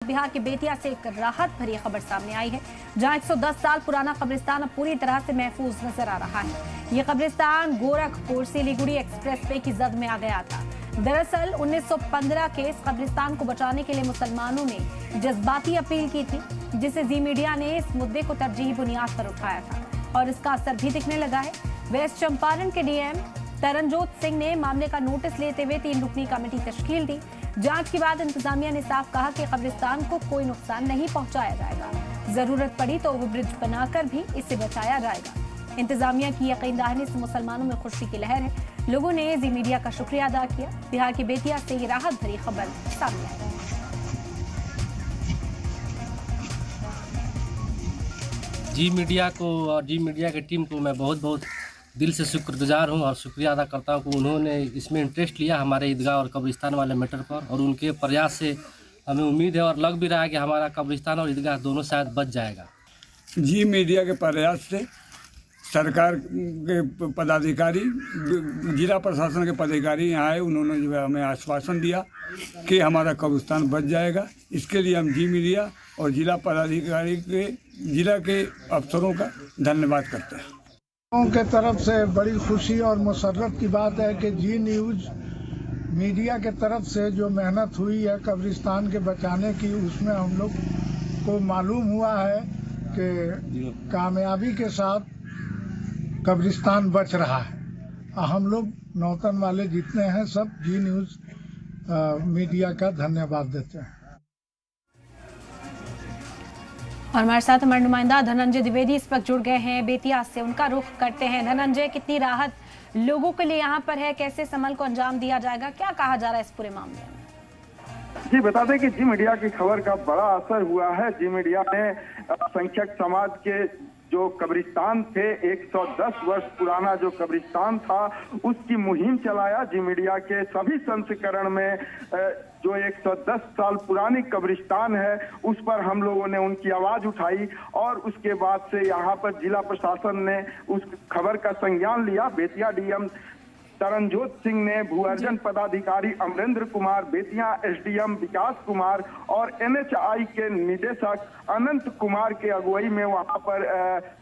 बिहार के बेतिया से एक राहत भरी खबर सामने आई है, जहां 110 साल पुराना कब्रिस्तान अब पूरी तरह से महफूज नजर आ रहा है। ये कब्रिस्तान गोरखपुर सिलीगुड़ी एक्सप्रेसवे की जद में आ गया था। दरअसल 1915 के इस कब्रिस्तान को बचाने के लिए मुसलमानों ने जज्बाती अपील की थी, जिसे जी मीडिया ने इस मुद्दे को तरजीही बुनियाद पर उठाया था और इसका असर भी दिखने लगा है। वेस्ट चंपारण के डीएम तरनजोत सिंह ने मामले का नोटिस लेते हुए 3 रुकनी कमेटी तश्कील दी। जांच के बाद इंतजामिया ने साफ कहा कि कब्रिस्तान को कोई नुकसान नहीं पहुंचाया जाएगा। जरूरत पड़ी तो ओवरब्रिज बनाकर भी इसे बचाया जाएगा। इंतजामिया की यकीनदहानी से मुसलमानों में खुशी की लहर है। लोगों ने जी मीडिया का शुक्रिया अदा किया। बिहार की बेतिया से ये राहत भरी खबर सामने आई। जी मीडिया को और जी मीडिया की टीम को मैं बहुत बहुत दिल से शुक्रगुजार हूं और शुक्रिया अदा करता हूं कि उन्होंने इसमें इंटरेस्ट लिया हमारे ईदगाह और कब्रिस्तान वाले मैटर पर, और उनके प्रयास से हमें उम्मीद है और लग भी रहा है कि हमारा कब्रिस्तान और ईदगाह दोनों शायद बच जाएगा। जी मीडिया के प्रयास से सरकार के पदाधिकारी, जिला प्रशासन के पदाधिकारी यहाँ आए, उन्होंने जो है हमें आश्वासन दिया कि हमारा कब्रिस्तान बच जाएगा। इसके लिए हम जी मीडिया और जिला पदाधिकारी के जिला के अफसरों का धन्यवाद करते हैं। के तरफ से बड़ी खुशी और मुसर्रत की बात है कि जी न्यूज़ मीडिया के तरफ से जो मेहनत हुई है कब्रिस्तान के बचाने की, उसमें हम लोग को मालूम हुआ है कि कामयाबी के साथ कब्रिस्तान बच रहा है। हम लोग नौतन वाले जितने हैं सब जी न्यूज़ मीडिया का धन्यवाद देते हैं। और हमारे साथ हमारे नुमाइंदा धनंजय द्विवेदी इस वक्त जुड़ गए हैं बेतिया से। उनका रुख करते हैं। धनंजय, कितनी राहत लोगों के लिए यहाँ पर है, कैसे इस अमल को अंजाम दिया जाएगा, क्या कहा जा रहा है इस पूरे मामले में? जी बता दें कि जी मीडिया की खबर का बड़ा असर हुआ है। जी मीडिया ने अल्पसंख्यक समाज के जो कब्रिस्तान थे, 110 वर्ष पुराना जो कब्रिस्तान था, उसकी मुहिम चलाया। जी मीडिया के सभी संस्करण में जो 110 साल पुरानी कब्रिस्तान है उस पर हम लोगों ने उनकी आवाज उठाई, और उसके बाद से यहाँ पर जिला प्रशासन ने उस खबर का संज्ञान लिया। बेतिया डीएम तरनजोत सिंह ने भू-अर्जन पदाधिकारी अमरेंद्र कुमार, बेतिया एसडीएम विकास कुमार और एनएचआई के निदेशक अनंत कुमार के अगुवाई में वहां पर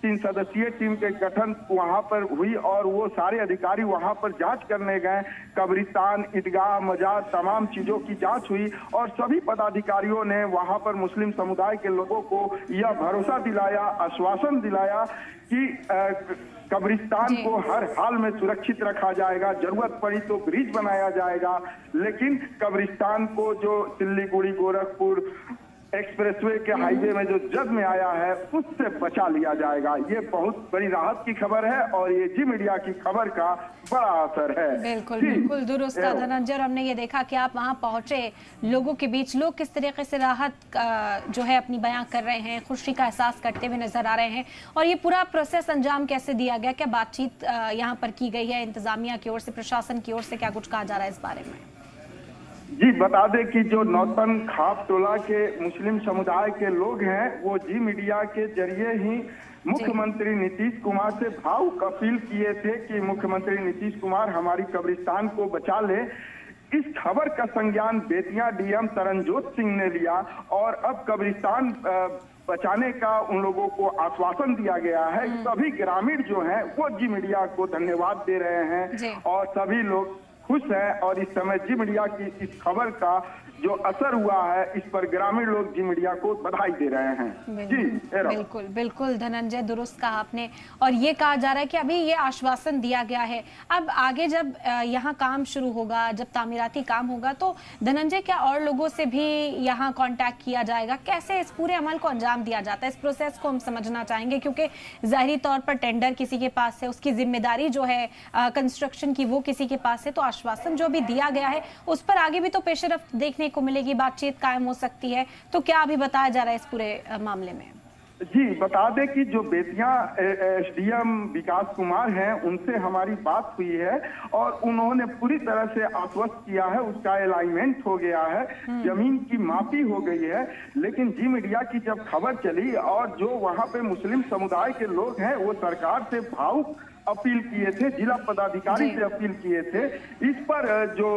3 सदस्यीय टीम के गठन वहां पर हुई, और वो सारे अधिकारी वहां पर जांच करने गए। कब्रिस्तान, ईदगाह, मजार, तमाम चीजों की जांच हुई और सभी पदाधिकारियों ने वहां पर मुस्लिम समुदाय के लोगों को यह भरोसा दिलाया, आश्वासन दिलाया कि कब्रिस्तान को हर हाल में सुरक्षित रखा जाएगा, जरूरत पड़ी तो ब्रिज बनाया जाएगा, लेकिन कब्रिस्तान को जो सिलीगुड़ी गोरखपुर एक्सप्रेसवे के हाईवे में जो जद में आया है उससे बचा लिया जाएगा। ये बहुत बड़ी राहत की खबर है और ये जी मीडिया की खबर का बड़ा असर है। बिल्कुल बिल्कुल दुरुस्त धनंजय। हमने ये देखा कि आप वहां पहुंचे, लोगों के बीच लोग किस तरीके से राहत जो है अपनी बयां कर रहे हैं, खुशी का एहसास करते हुए नजर आ रहे हैं, और ये पूरा प्रोसेस अंजाम कैसे दिया गया, क्या बातचीत यहाँ पर की गई है इंतजामिया की ओर से, प्रशासन की ओर से क्या कुछ कहा जा रहा है इस बारे में? जी बता दें कि जो नौतन खाप टोला के मुस्लिम समुदाय के लोग हैं वो जी मीडिया के जरिए ही मुख्यमंत्री नीतीश कुमार से भावुक अपील किए थे कि मुख्यमंत्री नीतीश कुमार हमारी कब्रिस्तान को बचा ले। इस खबर का संज्ञान बेतिया डीएम तरनजोत सिंह ने लिया और अब कब्रिस्तान बचाने का उन लोगों को आश्वासन दिया गया है। सभी ग्रामीण जो हैं वो जी मीडिया को धन्यवाद दे रहे हैं और सभी लोग खुश है, और इस समय जी मीडिया की इस खबर का जो असर हुआ है इस पर ग्रामीण लोग जी मीडिया को बधाई दे रहे हैं। जी बिल्कुल बिल्कुल धनंजय, दुरुस्त कहा आपने। और ये कहा जा रहा है कि अभी ये आश्वासन दिया गया है, अब आगे जब यहाँ काम शुरू होगा, जब तामीराती काम होगा, तो धनंजय क्या और लोगों से भी यहाँ कांटेक्ट किया जाएगा? कैसे इस पूरे अमल को अंजाम दिया जाता है? इस प्रोसेस को हम समझना चाहेंगे, क्योंकि जाहिरी तौर पर टेंडर किसी के पास है, उसकी जिम्मेदारी जो है कंस्ट्रक्शन की वो किसी के पास है, तो आश्वासन जो भी दिया गया है उस पर आगे भी तो पेशरफ्त देखने को मिलेगी, बातचीत कायम हो सकती है, तो क्या अभी बताया जा रहा है इस पूरे मामले में? जी बता दें कि जो बेतिया एसडीएम विकास कुमार हैं उनसे हमारी बात हुई है और उन्होंने पूरी तरह से आश्वस्त किया है, उसका अलाइनमेंट हो गया है, जमीन की मापी हो गई है। लेकिन जी मीडिया की जब खबर चली और जो वहां पे मुस्लिम समुदाय के लोग हैं वो सरकार से भावुक अपील किए थे, जिला पदाधिकारी से अपील किए थे। इस पर जो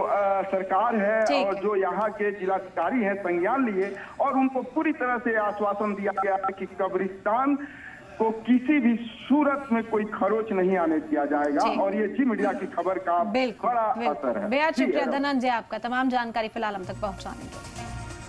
सरकार है और जो यहाँ के जिलाधिकारी हैं संज्ञान लिए और उनको पूरी तरह से आश्वासन दिया गया है कि कब्रिस्तान को किसी भी सूरत में कोई खरोच नहीं आने दिया जाएगा। और ये जी मीडिया की खबर का बड़ा असर है। बेहद शुक्रिया धनंजय आपका तमाम जानकारी फिलहाल हम तक पहुंचाने के लिए।